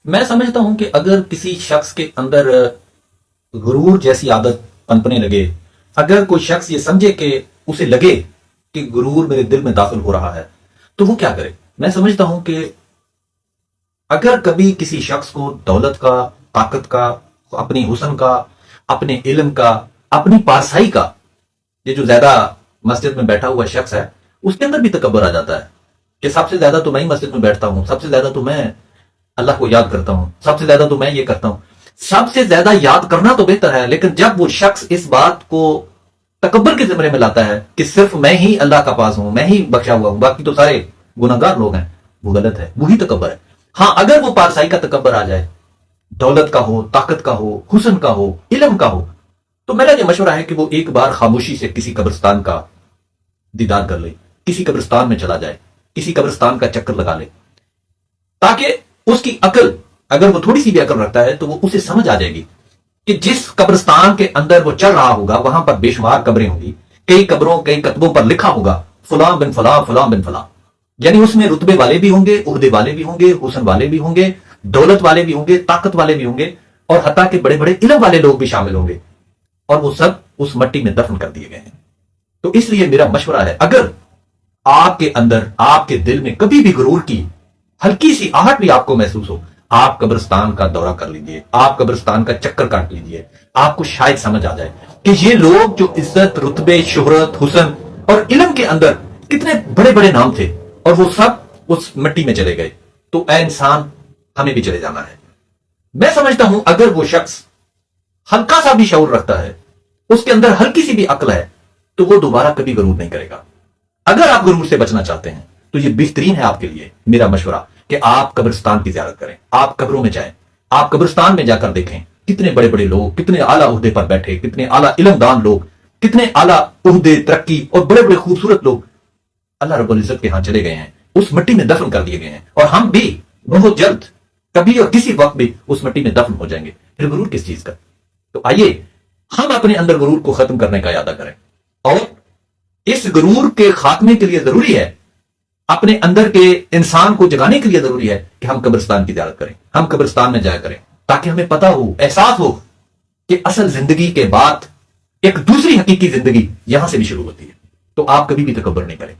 میں سمجھتا ہوں کہ اگر کسی شخص کے اندر غرور جیسی عادت پنپنے لگے، اگر کوئی شخص یہ سمجھے کہ اسے لگے کہ غرور میرے دل میں داخل ہو رہا ہے، تو وہ کیا کرے؟ میں سمجھتا ہوں کہ اگر کبھی کسی شخص کو دولت کا، طاقت کا، اپنی حسن کا، اپنے علم کا، اپنی پارسائی کا، یہ جو زیادہ مسجد میں بیٹھا ہوا شخص ہے اس کے اندر بھی تکبر آ جاتا ہے کہ سب سے زیادہ تو میں ہی مسجد میں بیٹھتا ہوں، سب سے زیادہ تو میں اللہ کو یاد کرتا ہوں، سب سے زیادہ تو میں یہ کرتا ہوں۔ سب سے زیادہ یاد کرنا تو بہتر ہے، لیکن جب وہ شخص اس بات کو تکبر کے زمرے میں لاتا ہے کہ صرف میں ہی اللہ کا پاس ہوں، میں ہی بخشا ہوا ہوں، باقی تو سارے گناہگار لوگ ہیں، وہ غلط ہے، وہی تکبر ہے۔ ہاں، اگر وہ پارسائی کا تکبر آ جائے، دولت کا ہو، طاقت کا ہو، حسن کا ہو، علم کا ہو، تو میرا یہ مشورہ ہے کہ وہ ایک بار خاموشی سے کسی قبرستان کا دیدار کر لے، کسی قبرستان میں چلا جائے، کسی قبرستان کا چکر لگا لے، تاکہ اس کی عقل، اگر وہ تھوڑی سی بھی عقل رکھتا ہے تو وہ اسے سمجھ آ جائے گی کہ جس قبرستان کے اندر وہ چل رہا ہوگا وہاں پر بے شمار قبریں ہوں گی، کئی قبروں، کئی کتبوں پر لکھا ہوگا فلاں بن فلاں، فلاں بن فلاں، یعنی اس میں رتبے والے بھی ہوں گے، عہدے والے بھی ہوں گے، حسن والے بھی ہوں گے، دولت والے بھی ہوں گے، طاقت والے بھی ہوں گے، اور حتیٰ کہ بڑے بڑے علم والے لوگ بھی شامل ہوں گے، اور وہ سب اس مٹی میں دفن کر دیے گئے ہیں۔ تو اس لیے میرا مشورہ ہے، اگر آپ کے اندر، آپ کے دل میں کبھی بھی غرور کی ہلکی سی آہٹ بھی آپ کو محسوس ہو، آپ قبرستان کا دورہ کر لیجئے، آپ قبرستان کا چکر کاٹ لیجئے، آپ کو شاید سمجھ آ جائے کہ یہ لوگ جو عزت، رتبے، شہرت، حسن اور علم کے اندر کتنے بڑے بڑے نام تھے، اور وہ سب اس مٹی میں چلے گئے، تو اے انسان، ہمیں بھی چلے جانا ہے۔ میں سمجھتا ہوں اگر وہ شخص ہلکا سا بھی شعور رکھتا ہے، اس کے اندر ہلکی سی بھی عقل ہے، تو وہ دوبارہ کبھی غرور نہیں کرے گا۔ اگر آپ غرور سے بچنا چاہتے ہیں تو یہ بہترین ہے آپ کے لیے میرا مشورہ کہ آپ قبرستان کی زیارت کریں، آپ قبروں میں جائیں، آپ قبرستان میں جا کر دیکھیں کتنے بڑے بڑے لوگ، کتنے اعلیٰ عہدے پر بیٹھے، کتنے اعلیٰ علم دان لوگ، کتنے اعلیٰ عہدے، ترقی اور بڑے بڑے خوبصورت لوگ اللہ رب العزت کے ہاں چلے گئے ہیں، اس مٹی میں دفن کر دیے گئے ہیں، اور ہم بھی بہت جلد کبھی اور کسی وقت بھی اس مٹی میں دفن ہو جائیں گے، پھر غرور کس چیز کا؟ تو آئیے ہم اپنے اندر غرور کو ختم کرنے کا ارادہ کریں، اور اس غرور کے خاتمے کے لیے ضروری ہے، اپنے اندر کے انسان کو جگانے کے لیے ضروری ہے کہ ہم قبرستان کی زیارت کریں، ہم قبرستان میں جایا کریں، تاکہ ہمیں پتہ ہو، احساس ہو کہ اصل زندگی کے بعد ایک دوسری حقیقی زندگی یہاں سے بھی شروع ہوتی ہے۔ تو آپ کبھی بھی تکبر نہیں کریں۔